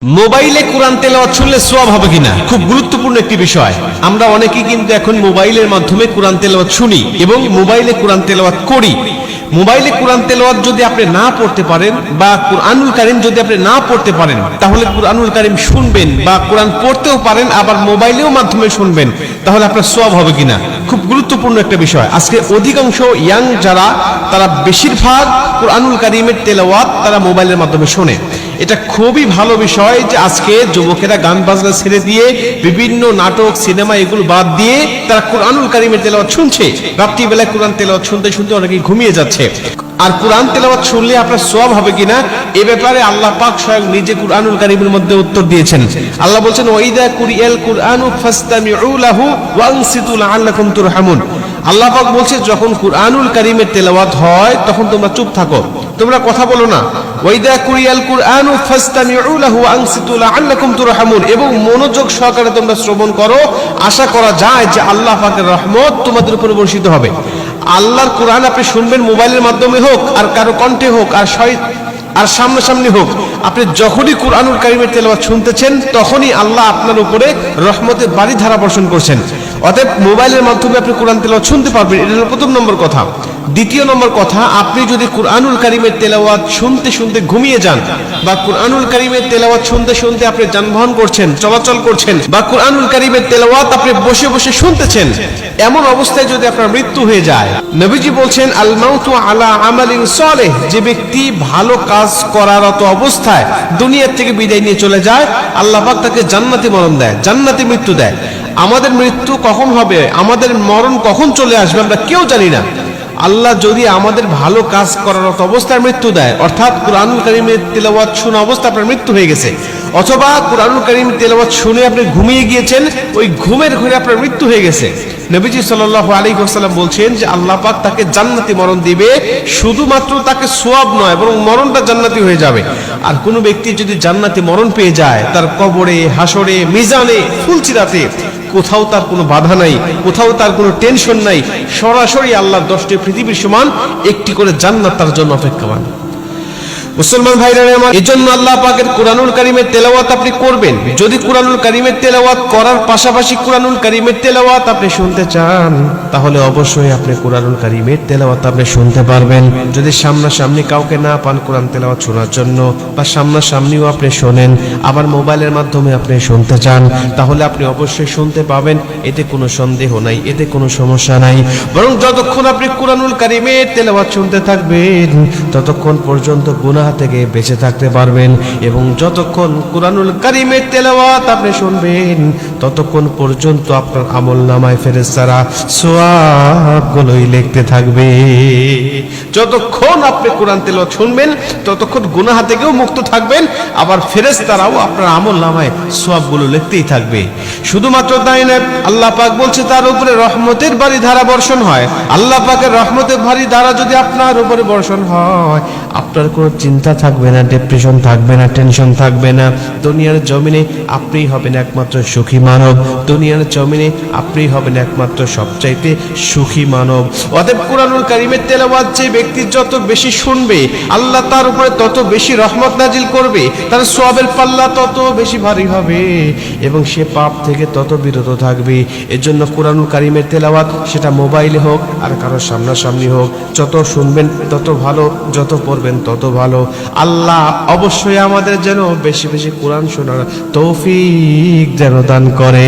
মোবাইলে কোরআন তেলাওয়াত শুনলে সওয়াব হবে কিনা খুব গুরুত্বপূর্ণ একটি বিষয়। আমরা অনেকেই কিন্তু এখন মোবাইলের মাধ্যমে কোরআন তেলাওয়াত শুনি এবং মোবাইলে কোরআন তেলাওয়াত করি। মোবাইলে কোরআন তেলাওয়াত যদি আপনি না পড়তে পারেন বা কুরআনুল কারীম যদি আপনি না পড়তে পারেন, তাহলে কুরআনুল কারীম শুনবেন বা কোরআন পড়তেও পারেন, আবার মোবাইলেও মাধ্যমে শুনবেন, তাহলে আপনার সওয়াব হবে কিনা খুব গুরুত্বপূর্ণ একটা বিষয়। আজকে অধিকাংশ ইয়াং যারা, তারা বেশিরভাগ কুরআনুল কারীমের তেলাওয়াত তারা মোবাইলের মাধ্যমে শোনে। এটা খুবই ভালো বিষয় যে আজকে যুবকেরা গান বাজনা ছেড়ে দিয়ে বিভিন্ন নাটক সিনেমা এগুলো বাদ দিয়ে তারা কুরআনুল কারীমের তেলাওয়াত শুনছে। রাত্রিবেলায় কোরআন তেলাওয়াত শুনতে শুনতে অনেকেই ঘুমিয়ে যাচ্ছে। আর কোরআন তেলাওয়াত শুনলে আপনার সওয়াব হবে কিনা এ ব্যাপারে আল্লাহ পাক স্বয়ং নিজে কুরআনুল কারীমের মধ্যে উত্তর দিয়েছেন। আল্লাহ বলছেন, ওয়াইদা কুরিয়াল কুরআনু ফাসতামিউ লাহু ওয়ানসিতু লাআল্লাকুম তুরহামুন। আল্লাহ পাক বলছে, যখন কুরআনুল কারীমের তেলাওয়াত হয় তখন তোমরা চুপ থাকো, তোমরা কথা বলো না। ওয়াইদা কুরিয়াল কুরআনু ফাসতামিউ লাহু ওয়ানসিতু লাআল্লাকুম তুরহামুন, এবং মনোযোগ সহকারে তোমরা শ্রবণ করো, আশা করা যায় যে আল্লাহ পাকের রহমত তোমাদের উপর বর্ষিত হবে। আল্লাহর কোরআন আপনি শুনবেন মোবাইলের মাধ্যমে হোক আর কারো কণ্ঠে হোক আর সামনাসামনি হোক, আপনি যখনই কুরআনুল কারীমের তেলাওয়াত শুনতেছেন তখনই আল্লাহ আপনার উপরে রহমতের বারিধারা বর্ষণ করছেন। অতএব মোবাইলের মাধ্যমে আপনি কোরআন তেলাওয়াত শুনতে পারবেন, এটা হলো প্রথম নম্বর কথা। দ্বিতীয় নম্বর কথা, আপনি যদি কুরআনুল কারীমের তেলাওয়াত শুনতে শুনতে ঘুমিয়ে যান বা কুরআনুল কারীমের তেলাওয়াত শুনতে শুনতে আপনি যানবাহন করছেন, চলাচল করছেন, বা কুরআনুল কারীমের তেলাওয়াত আপনি বসে বসে শুনতেছেন, এমন অবস্থায় যদি আপনার মৃত্যু হয়ে যায়, নবীজি বলছেন, আল মাউতু আলা আমালিন সালেহ, যে ব্যক্তি ভালো কাজ করারত অবস্থায় দুনিয়া থেকে বিদায় নিয়ে চলে যায়, আল্লাহ পাক তাকে জান্নাতি মরণ দেয়, জান্নাতি মৃত্যু দেয়। আমাদের মৃত্যু কখন হবে, আমাদের মরণ কখন চলে আসবে আমরা কেউ জানি না। আল্লাহ যদি আমাদের ভালো কাজ করার অবস্থায় মৃত্যু দেয়, অর্থাৎ কুরআনুল কারীমের তেলাওয়াত শোনা অবস্থায় আপনার মৃত্যু হয়ে গেছে, অথবা কুরআনুল কারীম তেলাওয়াত শুনে আপনি ঘুমিয়ে গিয়েছেন, ওই ঘুমের ঘরে আপনার মৃত্যু হয়ে গেছে, নবীজি সাল্লাল্লাহু আলাইহি ওয়াসাল্লাম বলছেন যে আল্লাহ পাক তাকে জান্নাতি মরণ দিবে। শুধুমাত্র তাকে সওয়াব নয়, বরং মরণটা জান্নাতি হয়ে যাবে। আর কোনো ব্যক্তি যদি জান্নাতি মরণ পেয়ে যায়, তার কবরে, হাসরে, মিজানে, ফুলচিরাতে কোথাও তার কোনো বাধা নাই, কোথাও তার কোনো টেনশন নাই, সরাসরি আল্লাহর 10টি পৃথিবীর সমান একটি করে জান্নাত তার জন্য অপেক্ষমান। মুসলমান ভাইরা আমার, এজন্য আল্লাহ পাকের কুরআনুল কারীমের তেলাওয়াত আপনি করবেন। যদি কুরআনুল কারীমের তেলাওয়াত করার পাশাপাশি কুরআনুল কারীমের তেলাওয়াত আপনি শুনতে চান, তাহলে অবশ্যই আপনি কুরআনুল কারীমের তেলাওয়াত আপনি শুনতে পারবেন। যদি সামনাসামনি কাউকে না পান কোরআন তেলাওয়াত শোনার জন্য, বা সামনাসামনিও আপনি শোনেন, আবার মোবাইলের মাধ্যমে আপনি শুনতে চান, তাহলে আপনি অবশ্যই শুনতে পাবেন, এতে কোনো সন্দেহ নাই, এতে কোনো সমস্যা নাই। বরং যতক্ষণ আপনি কুরআনুল কারীমের তেলাওয়াত শুনতে থাকবেন, ততক্ষণ পর্যন্ত গুনাহ থেকে বেঁচে থাকতে পারবেন। এবং যতক্ষণ কুরআনুল কারীমের তেলাওয়াত আপনি শুনবেন, ততক্ষণ পর্যন্ত আপনার আমলনামায় ফেরেশতারা সওয়াবগুলোই লিখতে থাকবে। যতক্ষণ আপনি কোরআন তেলাওয়াত শুনবেন, ততক্ষণ গুনাহ থেকেও মুক্ত থাকবেন, আবার ফেরেশতারাও আপনার আমলনামায় সওয়াবগুলো লিখতেই থাকবে। শুধুমাত্র তাই নয়, আল্লাহ পাক বলছে তার উপরে রহমতের বারিধারা বর্ষণ হয়। আল্লাহ পাকের রহমতের বারিধারা যদি আপনার উপরে বর্ষণ হয়, আপনার কোনো চিন্তা থাকবে না, ডিপ্রেশন থাকবে না, টেনশন থাকবে না। দুনিয়ার জমিনে আপনিই হবেন একমাত্র সুখী মানব, দুনিয়ার জমিনে আপনিই হবেন একমাত্র সবচাইতে সুখী মানব। অতএব কুরআনুল কারীমের তেলাওয়াত যে ব্যক্তি যত বেশি শুনবে, আল্লাহ তার উপরে তত বেশি রহমত নাজিল করবে, তার সওয়াবের পাল্লা তত বেশি ভারী হবে এবং সে পাপ থেকে তত বিরত থাকবে। এজন্য কুরআনুল কারীমের তেলাওয়াত, সেটা মোবাইলে হোক আর কারো সামনাসামনি হোক, যত শুনবেন তত ভালো, যত পড়বেন তত ভালো। আল্লাহ অবশ্যই আমাদের যেন বেশি বেশি কোরআন শোনার তৌফিক যেন দান করে।